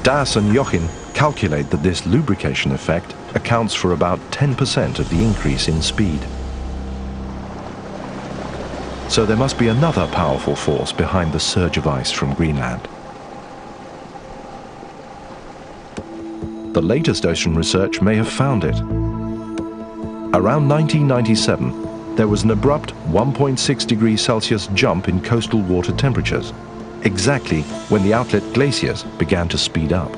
Das and Jochen calculate that this lubrication effect accounts for about 10% of the increase in speed. So there must be another powerful force behind the surge of ice from Greenland. The latest ocean research may have found it. Around 1997, there was an abrupt 1.6 degrees Celsius jump in coastal water temperatures, exactly when the outlet glaciers began to speed up.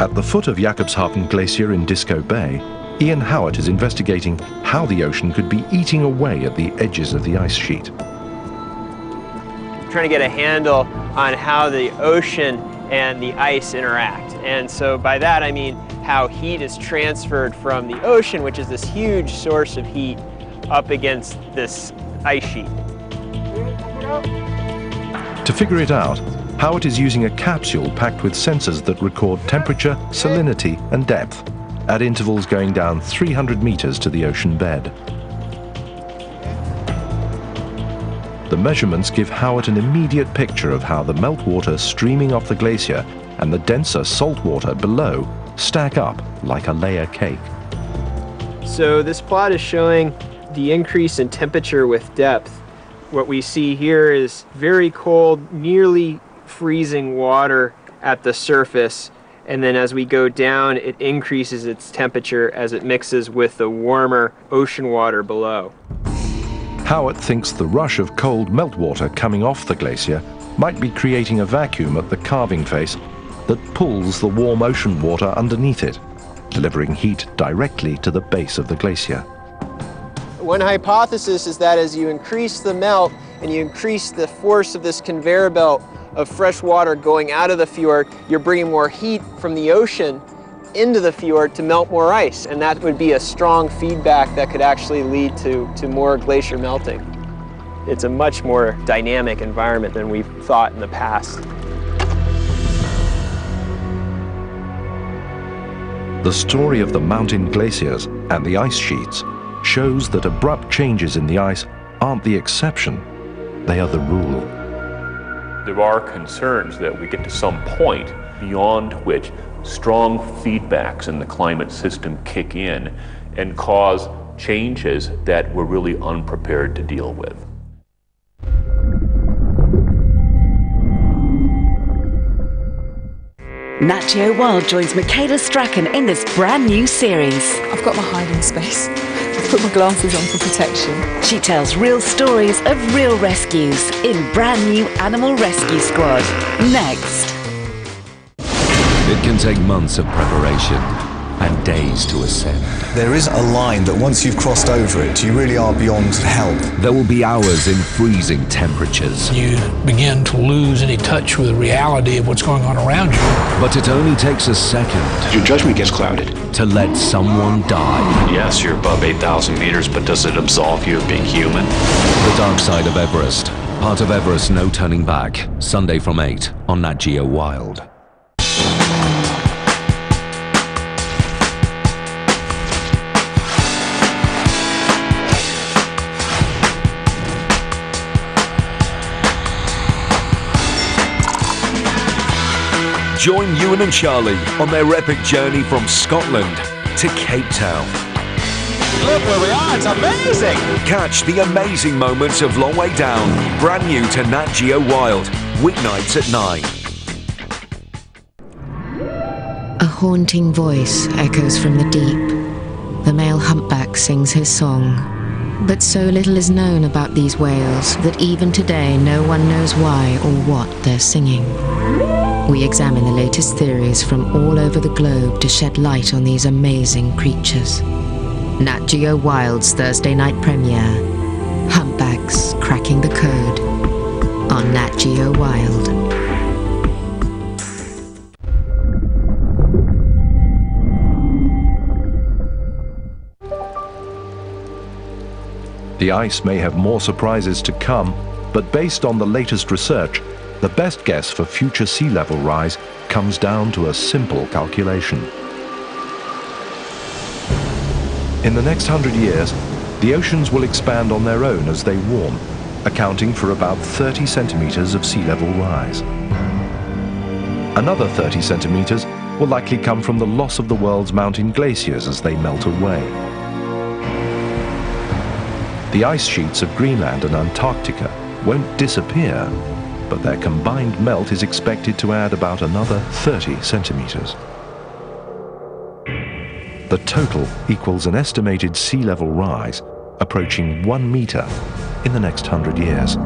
At the foot of Jakobshavn Glacier in Disco Bay, Ian Howard is investigating how the ocean could be eating away at the edges of the ice sheet. Trying to get a handle on how the ocean and the ice interact. And so by that I mean how heat is transferred from the ocean, which is this huge source of heat, up against this ice sheet. To figure it out, Howard is using a capsule packed with sensors that record temperature, salinity and depth at intervals going down 300 meters to the ocean bed. The measurements give Howard an immediate picture of how the meltwater streaming off the glacier and the denser salt water below stack up like a layer cake. So this plot is showing the increase in temperature with depth. What we see here is very cold, nearly freezing water at the surface, and then as we go down, it increases its temperature as it mixes with the warmer ocean water below. Howard thinks the rush of cold meltwater coming off the glacier might be creating a vacuum at the calving face that pulls the warm ocean water underneath it, delivering heat directly to the base of the glacier. One hypothesis is that as you increase the melt and you increase the force of this conveyor belt of fresh water going out of the fjord, you're bringing more heat from the ocean into the fjord to melt more ice, and that would be a strong feedback that could actually lead to more glacier melting. It's a much more dynamic environment than we've thought in the past. The story of the mountain glaciers and the ice sheets shows that abrupt changes in the ice aren't the exception, they are the rule. There are concerns that we get to some point beyond which strong feedbacks in the climate system kick in and cause changes that we're really unprepared to deal with. Nat Geo Wild joins Michaela Strachan in this brand new series. I've got my hiding space. I've put my glasses on for protection. She tells real stories of real rescues in brand new Animal Rescue Squad. Next. It can take months of preparation and days to ascend. There is a line that once you've crossed over it, you really are beyond help. There will be hours in freezing temperatures. You begin to lose any touch with the reality of what's going on around you. But it only takes a second. Your judgment gets clouded. To let someone die. Yes, you're above 8,000 meters, but does it absolve you of being human? The Dark Side of Everest. Part of Everest No Turning Back. Sunday from 8 on Nat Geo Wild. Join Ewan and Charlie on their epic journey from Scotland to Cape Town. Look where we are, it's amazing! Catch the amazing moments of Long Way Down, brand new to Nat Geo Wild, weeknights at 9. A haunting voice echoes from the deep. The male humpback sings his song. But so little is known about these whales that even today no one knows why or what they're singing. We examine the latest theories from all over the globe to shed light on these amazing creatures. Nat Geo Wild's Thursday night premiere, Humpbacks Cracking the Code, on Nat Geo Wild. The ice may have more surprises to come, but based on the latest research, the best guess for future sea level rise comes down to a simple calculation. In the next 100 years, the oceans will expand on their own as they warm, accounting for about 30 centimeters of sea level rise. Another 30 centimeters will likely come from the loss of the world's mountain glaciers as they melt away. The ice sheets of Greenland and Antarctica won't disappear, but their combined melt is expected to add about another 30 centimeters. The total equals an estimated sea level rise approaching 1 meter in the next 100 years.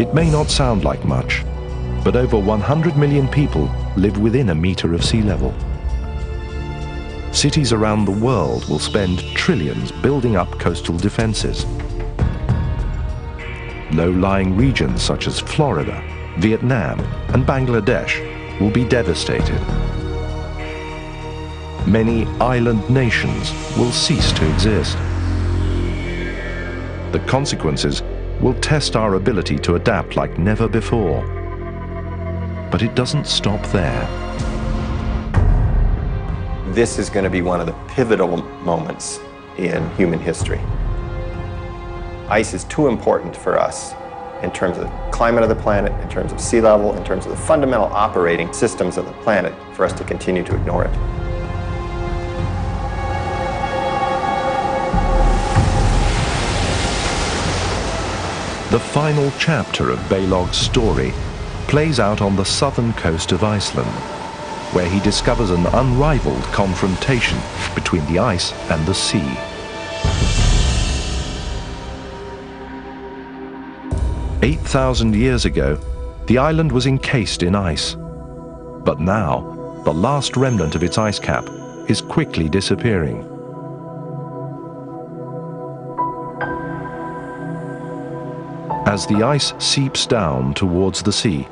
It may not sound like much, but over 100 million people live within a meter of sea level. Cities around the world will spend trillions building up coastal defenses. Low-lying regions such as Florida, Vietnam, and Bangladesh will be devastated. Many island nations will cease to exist. The consequences will test our ability to adapt like never before. But it doesn't stop there. This is going to be one of the pivotal moments in human history. Ice is too important for us in terms of the climate of the planet, in terms of sea level, in terms of the fundamental operating systems of the planet for us to continue to ignore it. The final chapter of Balog's story plays out on the southern coast of Iceland, where he discovers an unrivaled confrontation between the ice and the sea. "8,000 years ago, the island was encased in ice. But now, the last remnant of its ice cap is quickly disappearing. As the ice seeps down towards the sea,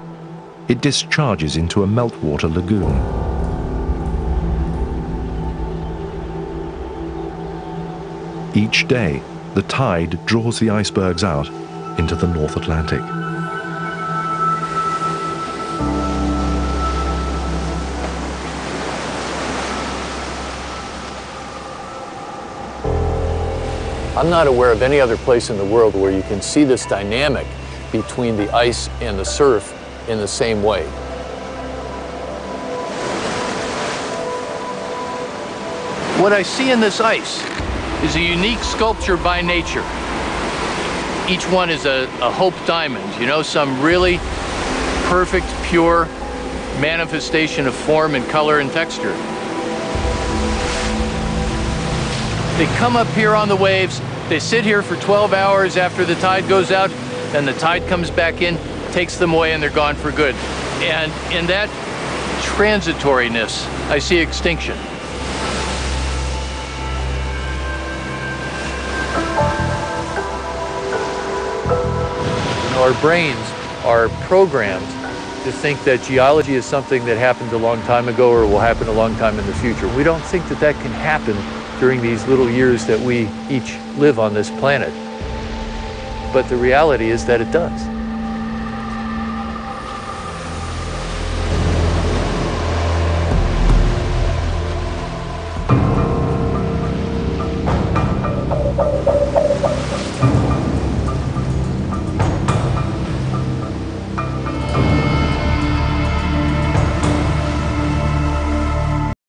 it discharges into a meltwater lagoon. Each day, the tide draws the icebergs out into the North Atlantic. I'm not aware of any other place in the world where you can see this dynamic between the ice and the surf in the same way. What I see in this ice is a unique sculpture by nature. Each one is a Hope diamond, you know, some really perfect, pure manifestation of form and color and texture. They come up here on the waves, they sit here for 12 hours after the tide goes out, then the tide comes back in, takes them away, and they're gone for good. And in that transitoriness, I see extinction. Our brains are programmed to think that geology is something that happened a long time ago or will happen a long time in the future. We don't think that that can happen during these little years that we each live on this planet. But the reality is that it does.